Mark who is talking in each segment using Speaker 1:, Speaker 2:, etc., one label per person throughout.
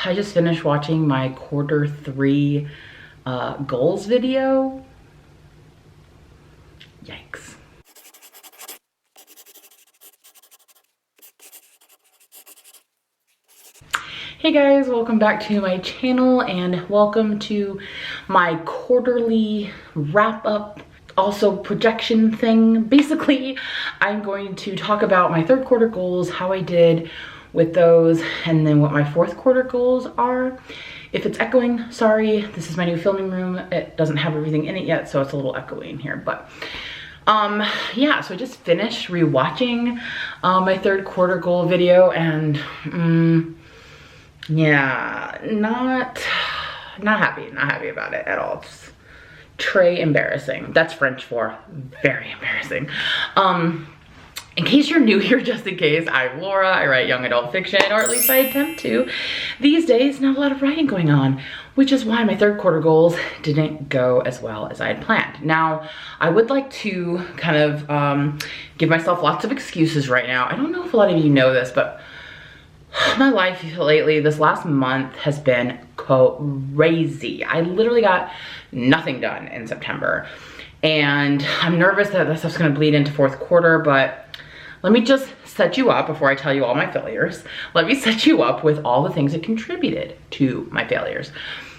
Speaker 1: I just finished watching my quarter 3 goals video. Yikes. Hey guys, welcome back to my channel and welcome to my quarterly wrap up, also projection thing. Basically, I'm going to talk about my third quarter goals, how I did with those, and then what my fourth quarter goals are. If it's echoing, sorry, this is my new filming room. It doesn't have everything in it yet, so it's a little echoey in here, but yeah, so I just finished rewatching my third quarter goal video, and yeah, not happy about it at all. Just très embarrassing. That's French for very embarrassing. In case you're new here, just in case, I'm Laura. I write young adult fiction, or at least I attempt to. These days, not a lot of writing going on, which is why my third quarter goals didn't go as well as I had planned. Now, I would like to kind of give myself lots of excuses right now. I don't know if a lot of you know this, but my life lately, this last month, has been crazy. I literally got nothing done in September. And I'm nervous that this stuff's gonna bleed into fourth quarter, but let me just set you up before I tell you all my failures. Let me set you up with all the things that contributed to my failures.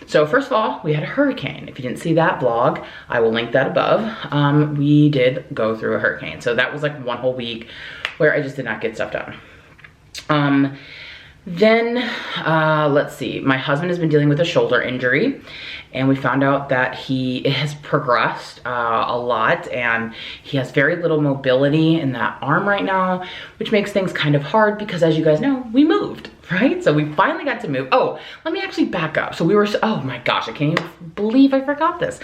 Speaker 1: So first of all, we had a hurricane. If you didn't see that vlog, I will link that above. We did go through a hurricane. So that was like one whole week where I just did not get stuff done. Then, let's see, my husband has been dealing with a shoulder injury, and we found out that it has progressed a lot, and he has very little mobility in that arm right now, which makes things kind of hard because, as you guys know, we moved, right? So we finally got to move. Oh, let me actually back up. So oh my gosh, I can't even believe I forgot this.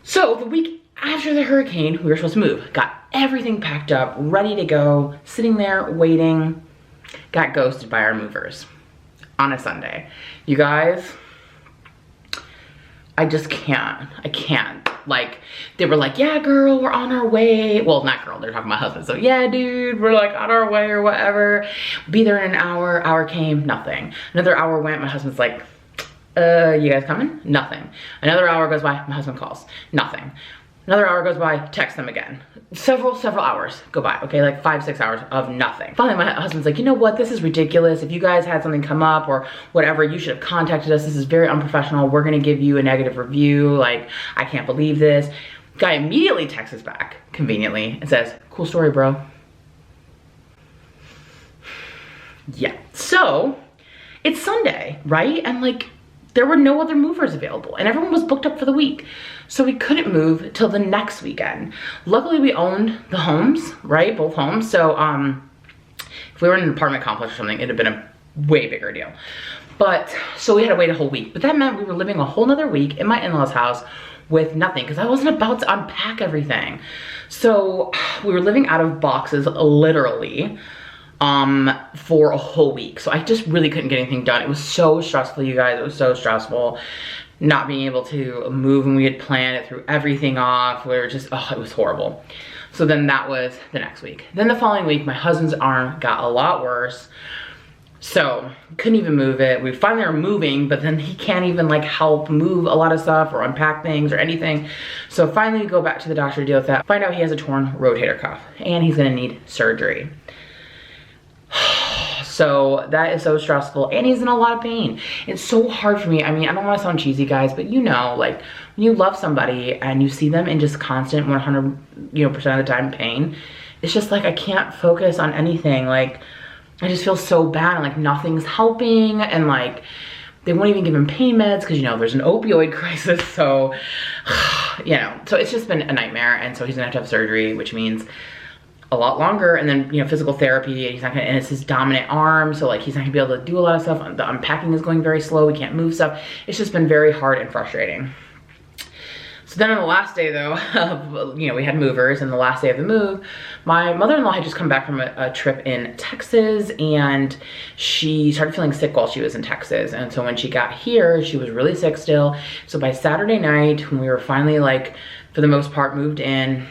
Speaker 1: So the week after the hurricane, we were supposed to move, got everything packed up, ready to go, sitting there waiting. Got ghosted by our movers on a Sunday. You guys, I just can't. I can't. Like, they were like, yeah, girl, we're on our way. Well, not girl, they're talking about husband. So yeah, dude, we're like on our way or whatever. Be there in an hour. Hour came, nothing. Another hour went, my husband's like, you guys coming? Nothing. Another hour goes by, my husband calls, nothing. Another hour goes by, text them again. Several hours go by, okay? Like 5-6 hours of nothing. Finally, my husband's like, you know what? This is ridiculous. If you guys had something come up or whatever, you should have contacted us. This is very unprofessional. We're gonna give you a negative review. Like, I can't believe this. Guy immediately texts us back, conveniently, and says, cool story, bro. Yeah, so it's Sunday, right? And like, there were no other movers available and everyone was booked up for the week. So we couldn't move till the next weekend. Luckily we owned the homes, right? Both homes. So if we were in an apartment complex or something, it'd have been a way bigger deal. But so we had to wait a whole week. But that meant we were living a whole nother week in my in-laws' house with nothing because I wasn't about to unpack everything. So we were living out of boxes, literally, for a whole week. So I just really couldn't get anything done. It was so stressful, you guys. It was so stressful not being able to move when we had planned. It threw everything off. We were just, oh, it was horrible. So then that was the next week. Then the following week, my husband's arm got a lot worse. So couldn't even move it. We finally are moving, but then he can't even like help move a lot of stuff or unpack things or anything. So finally we go back to the doctor to deal with that. Find out he has a torn rotator cuff and he's gonna need surgery. So that is so stressful and he's in a lot of pain. It's so hard for me. I mean, I don't want to sound cheesy, guys, but you know, like when you love somebody and you see them in just constant 100% of the time pain, it's just like I can't focus on anything. Like I just feel so bad and like nothing's helping and like they won't even give him pain meds because, you know, there's an opioid crisis. So, you know, so it's just been a nightmare. And so he's gonna have to have surgery, which means a lot longer, and then, you know, physical therapy, and he's not gonna, and it's his dominant arm, so like he's not gonna be able to do a lot of stuff. The unpacking is going very slow. We can't move stuff. It's just been very hard and frustrating. So then on the last day though, you know, we had movers, and the last day of the move, my mother-in-law had just come back from a trip in Texas, and she started feeling sick while she was in Texas. And so when she got here, she was really sick still. So by Saturday night, when we were finally like, for the most part, moved in,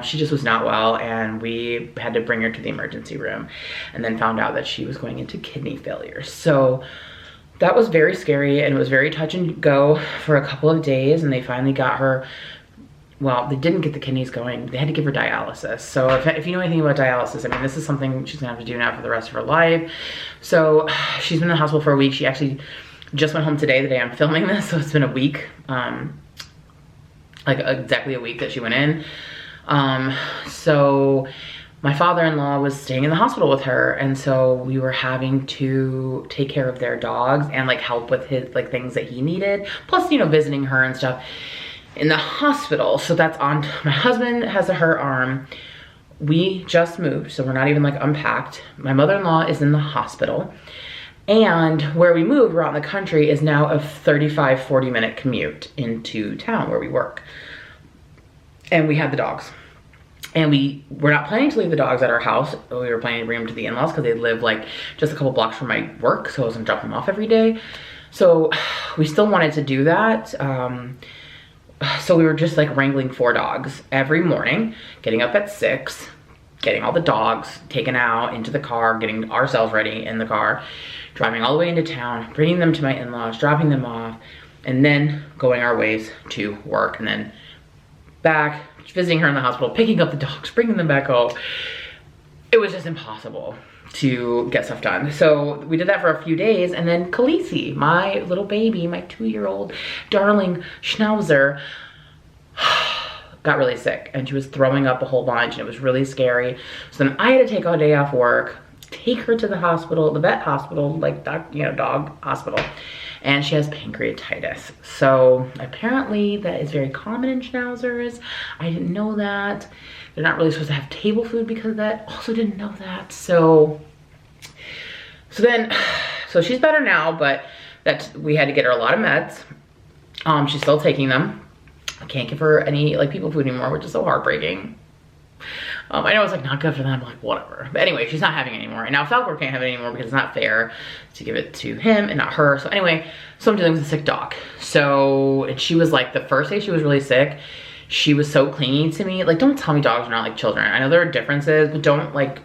Speaker 1: she just was not well, and we had to bring her to the emergency room, and then found out that she was going into kidney failure. So that was very scary, and it was very touch and go for a couple of days, and they finally got her, well, they didn't get the kidneys going. They had to give her dialysis. So if you know anything about dialysis, I mean, this is something she's gonna have to do now for the rest of her life. So she's been in the hospital for a week. She actually just went home today, the day I'm filming this. So it's been a week, like exactly a week that she went in. So my father-in-law was staying in the hospital with her, and so we were having to take care of their dogs and like help with his like things that he needed, plus, you know, visiting her and stuff in the hospital. So that's on. My husband has a hurt arm. We just moved, so we're not even like unpacked. My mother-in-law is in the hospital, and where we moved, we're out in the country, is now a 35-40 minute commute into town where we work. And we had the dogs, and we were not planning to leave the dogs at our house. We were planning to bring them to the in-laws because they live like just a couple blocks from my work, so I wasn't dropping them off every day. So we still wanted to do that. So we were just like wrangling 4 dogs every morning, getting up at 6, getting all the dogs taken out into the car, getting ourselves ready in the car, driving all the way into town, bringing them to my in-laws, dropping them off, and then going our ways to work, and then back, visiting her in the hospital, picking up the dogs, bringing them back home. It was just impossible to get stuff done. So we did that for a few days, and then Khaleesi, my little baby, my 2-year-old darling schnauzer, got really sick, and she was throwing up a whole bunch, and it was really scary. So then I had to take a day off work, take her to the hospital, the vet hospital, like dog hospital, and she has pancreatitis. So apparently that is very common in schnauzers. I didn't know that. They're not really supposed to have table food because of that. Also didn't know that. So she's better now, but we had to get her a lot of meds. She's still taking them. I can't give her any like people food anymore, which is so heartbreaking. I know it's like not good for them, like whatever. But anyway, she's not having it anymore. And now Falcor can't have it anymore because it's not fair to give it to him and not her. So anyway, so I'm dealing with a sick dog. So, and she was like, the first day she was really sick, she was so clingy to me. Like, don't tell me dogs are not like children. I know there are differences, but don't like,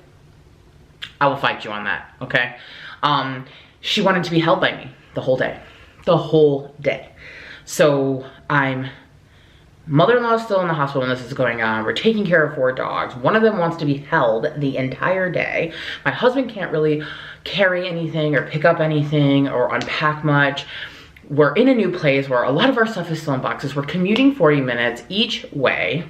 Speaker 1: I will fight you on that, okay? She wanted to be held by me the whole day. The whole day. So mother-in-law is still in the hospital when this is going on. We're taking care of 4 dogs. One of them wants to be held the entire day. My husband can't really carry anything or pick up anything or unpack much. We're in a new place where a lot of our stuff is still in boxes. We're commuting 40 minutes each way.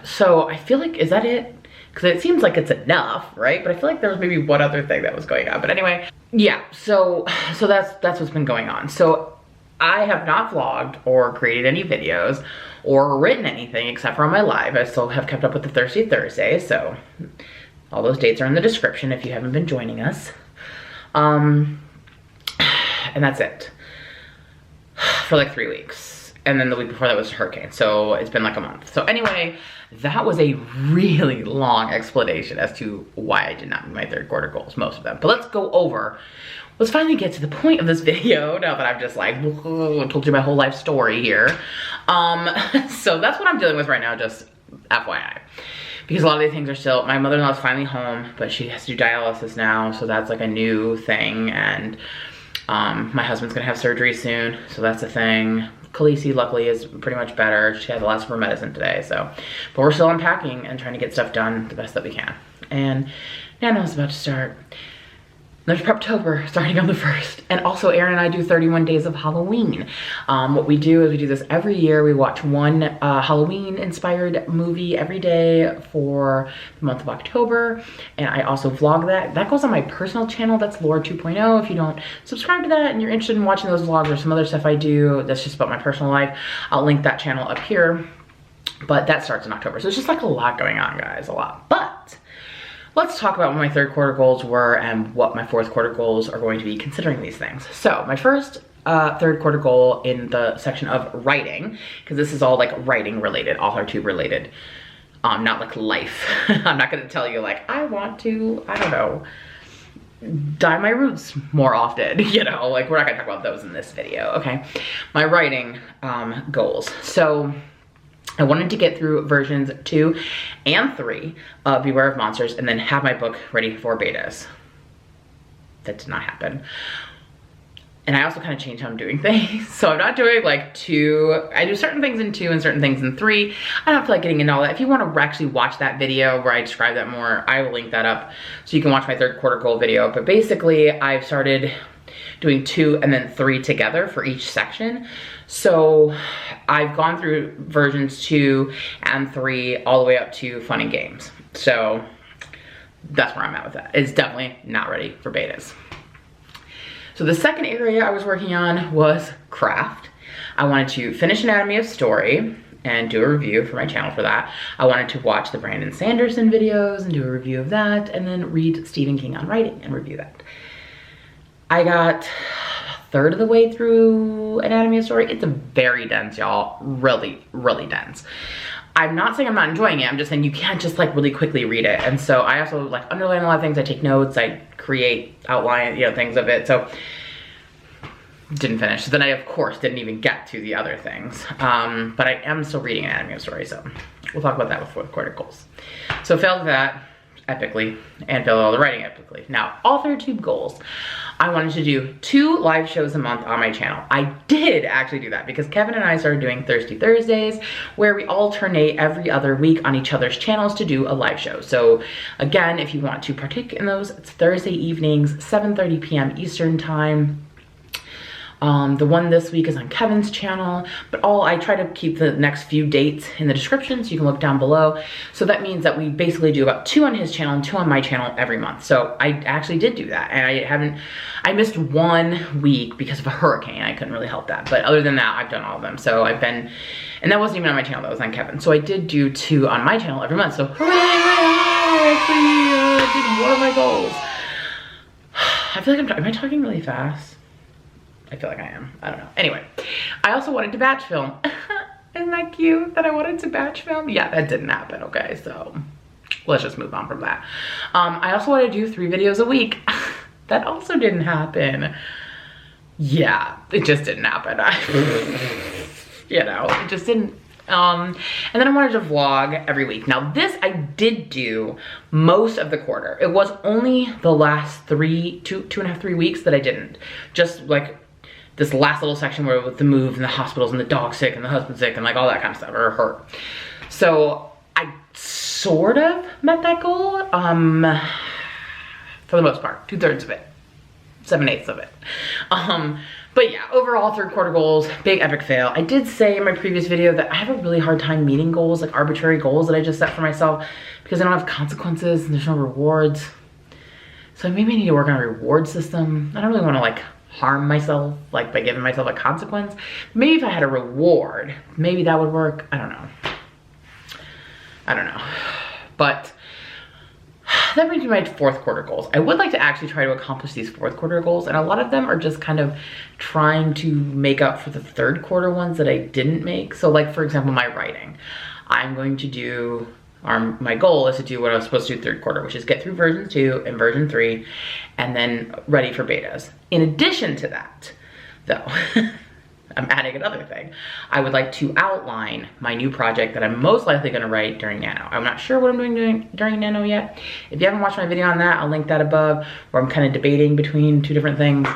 Speaker 1: So I feel like, is that it? Because it seems like it's enough, right? But I feel like there was maybe one other thing that was going on. But anyway, yeah, so that's what's been going on. So I have not vlogged or created any videos or written anything except for on my live. I still have kept up with the Thirsty Thursday, so all those dates are in the description if you haven't been joining us. And that's it for like 3 weeks. And then the week before that was a hurricane, so it's been like a month. So anyway, that was a really long explanation as to why I did not meet my 3rd quarter goals, most of them. But let's finally get to the point of this video now that I've just like told you my whole life story here. So that's what I'm dealing with right now, just FYI. Because a lot of these things are still, my mother-in-law's finally home, but she has to do dialysis now, so that's like a new thing. And my husband's gonna have surgery soon, so that's a thing. Khaleesi luckily is pretty much better. She had the last of her medicine today, so. But we're still unpacking and trying to get stuff done the best that we can. And Nano's about to start. There's Preptober starting on the 1st. And also Aaron and I do 31 days of Halloween. What we do is we do this every year. We watch one Halloween inspired movie every day for the month of October. And I also vlog that. That goes on my personal channel. That's LauraTwoPointO. If you don't subscribe to that and you're interested in watching those vlogs or some other stuff I do, that's just about my personal life, I'll link that channel up here. But that starts in October. So it's just like a lot going on, guys, a lot. But let's talk about what my 3rd quarter goals were and what my 4th quarter goals are going to be considering these things. So my first 3rd quarter goal in the section of writing, because this is all like writing related, Authortube related, not like life. I'm not gonna tell you like, I want to, I don't know, dye my roots more often, you know, like we're not gonna talk about those in this video, okay? My writing goals. So I wanted to get through versions 2 and 3 of Beware of Monsters and then have my book ready for betas. that did not happen. And I also kind of changed how I'm doing things. So I'm not doing like 2, I do certain things in 2 and certain things in 3. I don't feel like getting into all that. If you want to actually watch that video where I describe that more, I will link that up so you can watch my 3rd quarter goal video. But basically I've started doing 2 and then 3 together for each section. So I've gone through versions 2 and 3 all the way up to fun and games. So that's where I'm at with that. It's definitely not ready for betas. So the second area I was working on was craft. I wanted to finish Anatomy of Story and do a review for my channel for that. I wanted to watch the Brandon Sanderson videos and do a review of that, and then read Stephen King on Writing and review that. I got a third of the way through Anatomy of Story. It's very dense, y'all. Really, really dense. I'm not saying I'm not enjoying it. I'm just saying you can't just like really quickly read it. And so I also like underline a lot of things. I take notes. I create, outline, you know, things of it. So didn't finish. So then I, of course, didn't even get to the other things. But I am still reading Anatomy of Story. So we'll talk about that with 4th quarter goals. So failed that epically and failed all the writing epically. Now, Authortube goals. I wanted to do 2 live shows a month on my channel. I did actually do that because Kevin and I started doing Thirsty Thursdays, where we alternate every other week on each other's channels to do a live show. So again, if you want to partake in those, it's Thursday evenings, 7:30 p.m. Eastern time. The one this week is on Kevin's channel, but I try to keep the next few dates in the description so you can look down below. So that means that we basically do about 2 on his channel and 2 on my channel every month. So I actually did do that, and I missed 1 week because of a hurricane. I couldn't really help that, but other than that, I've done all of them. So and that wasn't even on my channel, that was on Kevin. So I did do 2 on my channel every month. So hooray, I actually did one of my goals. I feel like am I talking really fast? I feel like I am. I don't know. Anyway, I also wanted to batch film. Isn't that cute that I wanted to batch film? Yeah, that didn't happen, okay? So let's just move on from that. I also wanted to do 3 videos a week. That also didn't happen. Yeah, it just didn't happen. You know, it just didn't. And then I wanted to vlog every week. Now this I did do most of the quarter. It was only the last 2.5-3 weeks that I didn't. Just like this last little section where with the move and the hospitals and the dog sick and the husband sick and like all that kind of stuff, or hurt. So I sort of met that goal, for the most part, 2/3 of it, 7/8 of it. But yeah, overall 3rd quarter goals, big epic fail. I did say in my previous video that I have a really hard time meeting goals, like arbitrary goals that I just set for myself, because I don't have consequences and there's no rewards. So maybe I need to work on a reward system. I don't really want to like harm myself like by giving myself a consequence. Maybe if I had a reward, maybe that would work. I don't know. But that brings me to my 4th quarter goals. I would like to actually try to accomplish these 4th quarter goals, and a lot of them are just kind of trying to make up for the 3rd quarter ones that I didn't make. So like, for example, my writing. I'm going to do, or my goal is to do what I was supposed to do 3rd quarter, which is get through version 2 and version 3, and then ready for betas. In addition to that, though, I'm adding another thing. I would like to outline my new project that I'm most likely gonna write during Nano. I'm not sure what I'm doing during Nano yet. If you haven't watched my video on that, I'll link that above, where I'm kind of debating between 2 different things.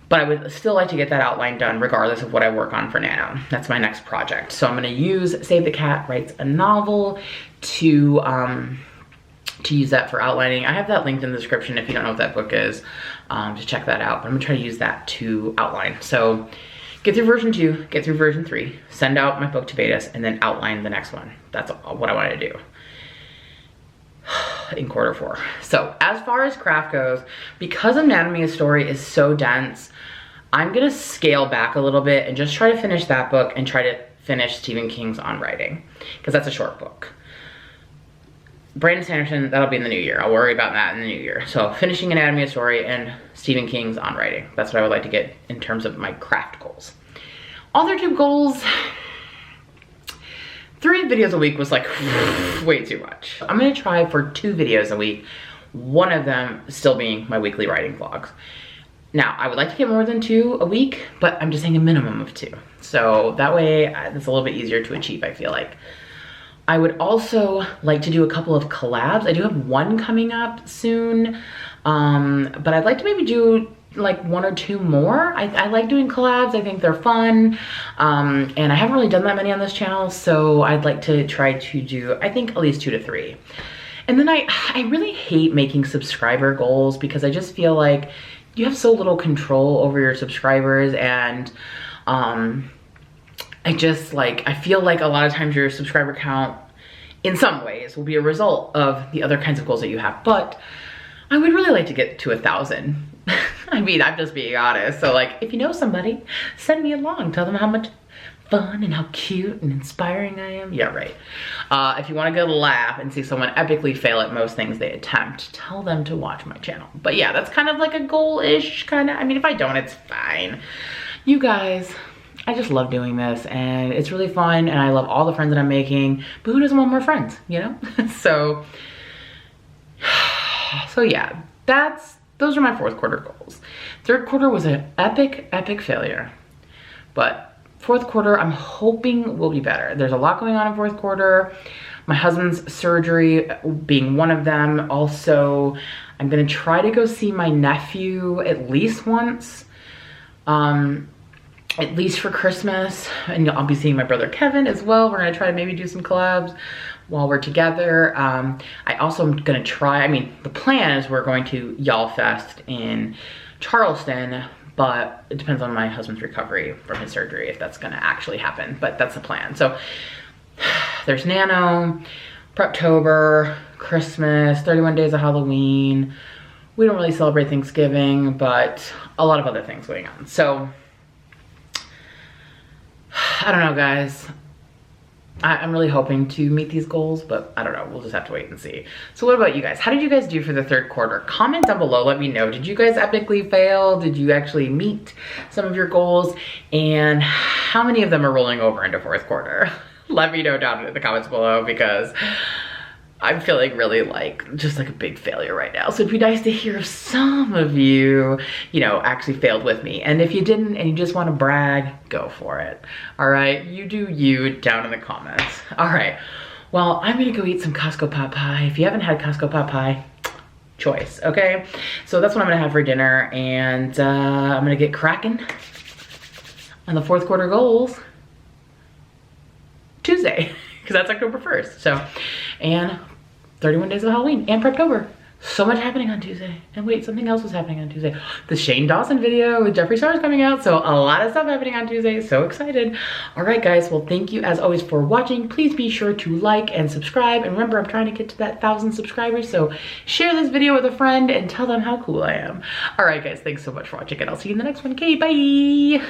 Speaker 1: But I would still like to get that outline done regardless of what I work on for Nano. That's my next project. So I'm gonna use Save the Cat Writes a Novel to use that for outlining. I have that linked in the description if you don't know what that book is, to check that out. But I'm gonna try to use that to outline. So get through version 2, get through version 3, send out my book to betas, and then outline the next one. That's what I want to do in quarter 4. So as far as craft goes, because Anatomy of Story is so dense, I'm gonna scale back a little bit and just try to finish that book and try to finish Stephen King's On Writing, because that's a short book. Brandon Sanderson, that'll be in the new year. I'll worry about that in the new year. So finishing Anatomy of Story and Stephen King's On Writing. That's what I would like to get in terms of my craft goals. Authortube goals, 3 videos a week was like way too much. I'm gonna try for 2 videos a week, one of them still being my weekly writing vlogs. Now, I would like to get more than 2 a week, but I'm just saying a minimum of 2. So that way it's a little bit easier to achieve, I feel like. I would also like to do a couple of collabs. I do have one coming up soon. But I'd like to maybe do like 1 or 2 more. I like doing collabs. I think they're fun. And I haven't really done that many on this channel, so I'd like to try to do, I think, at least 2 to 3. And then I really hate making subscriber goals because I just feel like you have so little control over your subscribers, and I feel like a lot of times your subscriber count in some ways will be a result of the other kinds of goals that you have. But I would really like to get to 1,000. I mean, I'm just being honest. So like, if you know somebody, send me along. Tell them how much fun and how cute and inspiring I am. Yeah, right. If you want to get a laugh and see someone epically fail at most things they attempt, tell them to watch my channel. But yeah, that's kind of like a goal-ish kind of. I mean, if I don't, it's fine. You guys, I just love doing this, and it's really fun, and I love all the friends that I'm making, but who doesn't want more friends, you know? So yeah, those are my 4th quarter goals. 3rd quarter was an epic failure, but 4th quarter, I'm hoping will be better. There's a lot going on in 4th quarter. My husband's surgery being one of them. Also, I'm gonna try to go see my nephew at least once, at least for Christmas. And I'll be seeing my brother Kevin as well. We're gonna try to maybe do some collabs while we're together. I also am gonna try, I mean, the plan is we're going to Y'all Fest in Charleston, but it depends on my husband's recovery from his surgery if that's gonna actually happen, but that's the plan. So there's Nano, Preptober, Christmas, 31 days of Halloween. We don't really celebrate Thanksgiving, but a lot of other things going on. So I don't know, guys. I'm really hoping to meet these goals, but I don't know. We'll just have to wait and see. So what about you guys? How did you guys do for the 3rd quarter? Comment down below. Let me know. Did you guys epically fail? Did you actually meet some of your goals? And how many of them are rolling over into 4th quarter? Let me know down in the comments below, because I'm feeling really just like a big failure right now. So it'd be nice to hear if some of you, actually failed with me. And if you didn't and you just want to brag, go for it. All right, you do you down in the comments. All right, well, I'm gonna go eat some Costco pot pie. If you haven't had Costco pot pie, choice, okay? So that's what I'm gonna have for dinner, and I'm gonna get cracking on the 4th quarter goals Tuesday, because that's October 1st. So, and 31 days of Halloween and Preptober. So much happening on Tuesday. And wait, something else was happening on Tuesday. The Shane Dawson video with Jeffree Star is coming out. So a lot of stuff happening on Tuesday. So excited. All right, guys. Well, thank you as always for watching. Please be sure to like and subscribe. And remember, I'm trying to get to that 1,000 subscribers. So share this video with a friend and tell them how cool I am. All right, guys. Thanks so much for watching, and I'll see you in the next one. Okay, bye.